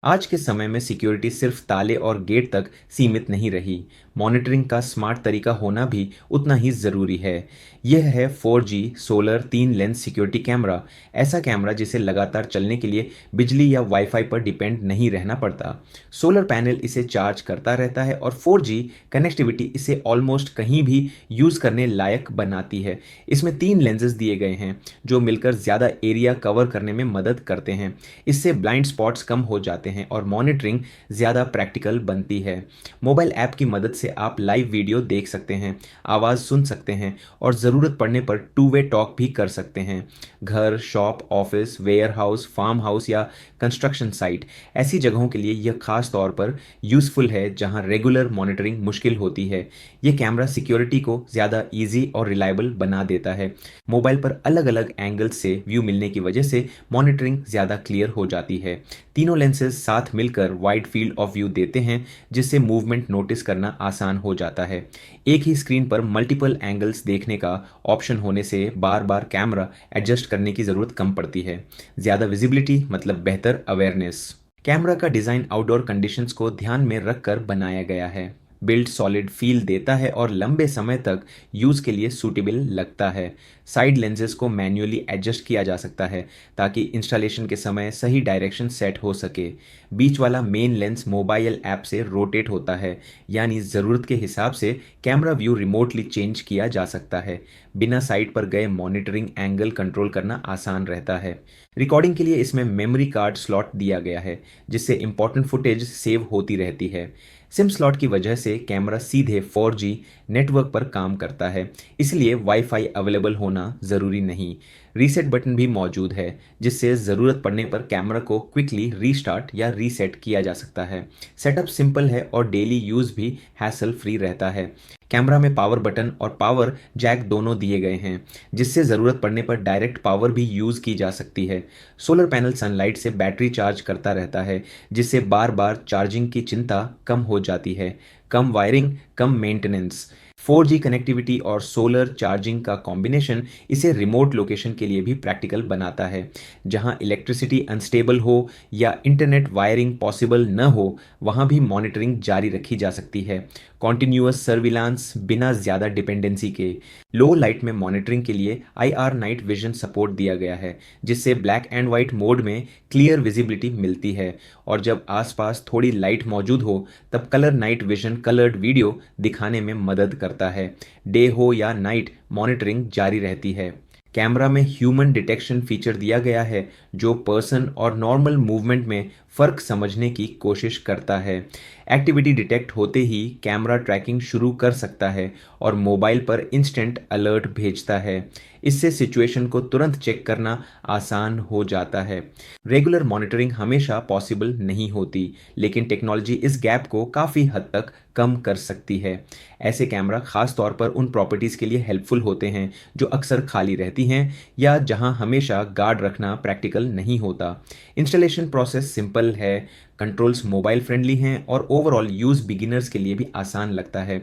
आज के समय में सिक्योरिटी सिर्फ ताले और गेट तक सीमित नहीं रही। मॉनिटरिंग का स्मार्ट तरीका होना भी उतना ही ज़रूरी है। यह है 4G solar 3 lens security camera. ऐसा कैमरा जिसे लगातार चलने के लिए बिजली या वाईफाई पर डिपेंड नहीं रहना पड़ता। सोलर पैनल इसे चार्ज करता रहता है और 4G कनेक्टिविटी इसे ऑलमोस्ट कहीं भी यूज़ करने लायक बनाती है। इसमें 3 लेंसेज दिए गए हैं जो मिलकर ज़्यादा एरिया कवर करने में मदद करते हैं। इससे ब्लाइंड स्पॉट्स कम हो जाते हैं और मॉनिटरिंग ज़्यादा प्रैक्टिकल बनती है। मोबाइल ऐप की मदद से आप लाइव वीडियो देख सकते हैं, आवाज़ सुन सकते हैं और ज़रूरत पड़ने पर टू वे टॉक भी कर सकते हैं। घर, shop, office, warehouse, farmhouse या कंस्ट्रक्शन साइट, ऐसी जगहों के लिए यह खास तौर पर यूज़फुल है जहां रेगुलर मॉनिटरिंग मुश्किल होती है। यह कैमरा सिक्योरिटी को ज़्यादा ईजी और रिलायबल बना देता है। मोबाइल पर अलग अलग एंगल्स से व्यू मिलने की वजह से मॉनिटरिंग ज़्यादा क्लियर हो जाती है। तीनों लेंसेज साथ मिलकर वाइड फील्ड ऑफ व्यू देते हैं जिससे मूवमेंट नोटिस करना आसान हो जाता है। एक ही स्क्रीन पर मल्टीपल एंगल्स देखने का ऑप्शन होने से बार बार कैमरा एडजस्ट करने की ज़रूरत कम पड़ती है। ज़्यादा विजिबिलिटी मतलब बेहतर अवेयरनेस। कैमरा का डिज़ाइन आउटडोर कंडीशंस को ध्यान में रखकर बनाया गया है। बिल्ड सॉलिड फील देता है और लंबे समय तक यूज़ के लिए सूटेबल लगता है। साइड लेंसेज को मैन्युअली एडजस्ट किया जा सकता है ताकि इंस्टॉलेशन के समय सही डायरेक्शन सेट हो सके। बीच वाला मेन लेंस मोबाइल ऐप से रोटेट होता है, यानी ज़रूरत के हिसाब से कैमरा व्यू रिमोटली चेंज किया जा सकता है। बिना साइट पर गए मॉनिटरिंग एंगल कंट्रोल करना आसान रहता है। रिकॉर्डिंग के लिए इसमें मेमोरी कार्ड स्लॉट दिया गया है जिससे इंपॉर्टेंट फुटेज सेव होती रहती है। सिम स्लॉट की वजह से कैमरा सीधे 4G नेटवर्क पर काम करता है, इसलिए वाईफाई अवेलेबल होना ज़रूरी नहीं। रीसेट बटन भी मौजूद है जिससे ज़रूरत पड़ने पर कैमरा को क्विकली रीस्टार्ट या रीसेट किया जा सकता है। सेटअप सिंपल है और डेली यूज़ भी हैसल फ्री रहता है। कैमरा में पावर बटन और पावर जैक दोनों दिए गए हैं जिससे ज़रूरत पड़ने पर डायरेक्ट पावर भी यूज़ की जा सकती है। सोलर पैनल सनलाइट से बैटरी चार्ज करता रहता है जिससे बार बार चार्जिंग की चिंता कम हो जाती है। कम वायरिंग, कम मेंटेनेंस। 4G कनेक्टिविटी और सोलर चार्जिंग का कॉम्बिनेशन इसे रिमोट लोकेशन के लिए भी प्रैक्टिकल बनाता है। जहां इलेक्ट्रिसिटी अनस्टेबल हो या इंटरनेट वायरिंग पॉसिबल न हो, वहां भी मॉनिटरिंग जारी रखी जा सकती है। कॉन्टिन्यूअस सर्विलांस बिना ज़्यादा डिपेंडेंसी के। लो लाइट में मॉनिटरिंग के लिए IR नाइट विजन सपोर्ट दिया गया है जिससे ब्लैक एंड वाइट मोड में क्लियर विजिबिलिटी मिलती है और जब आसपास थोड़ी लाइट मौजूद हो तब colour night vision coloured video दिखाने में मदद करता है। डे हो या नाइट मॉनिटरिंग जारी रहती है। कैमरा में ह्यूमन डिटेक्शन फीचर दिया गया है जो पर्सन और नॉर्मल मूवमेंट में फ़र्क समझने की कोशिश करता है। एक्टिविटी डिटेक्ट होते ही कैमरा ट्रैकिंग शुरू कर सकता है और मोबाइल पर इंस्टेंट अलर्ट भेजता है। इससे सिचुएशन को तुरंत चेक करना आसान हो जाता है। रेगुलर मॉनिटरिंग हमेशा पॉसिबल नहीं होती, लेकिन टेक्नोलॉजी इस गैप को काफ़ी हद तक कम कर सकती है। ऐसे कैमरा खास तौर पर उन प्रॉपर्टीज़ के लिए हेल्पफुल होते हैं जो अक्सर खाली रहती हैं या जहां हमेशा गार्ड रखना प्रैक्टिकल नहीं होता। इंस्टॉलेशन प्रोसेस सिंपल है, कंट्रोल्स मोबाइल फ्रेंडली हैं और ओवरऑल यूज़ बिगिनर्स के लिए भी आसान लगता है।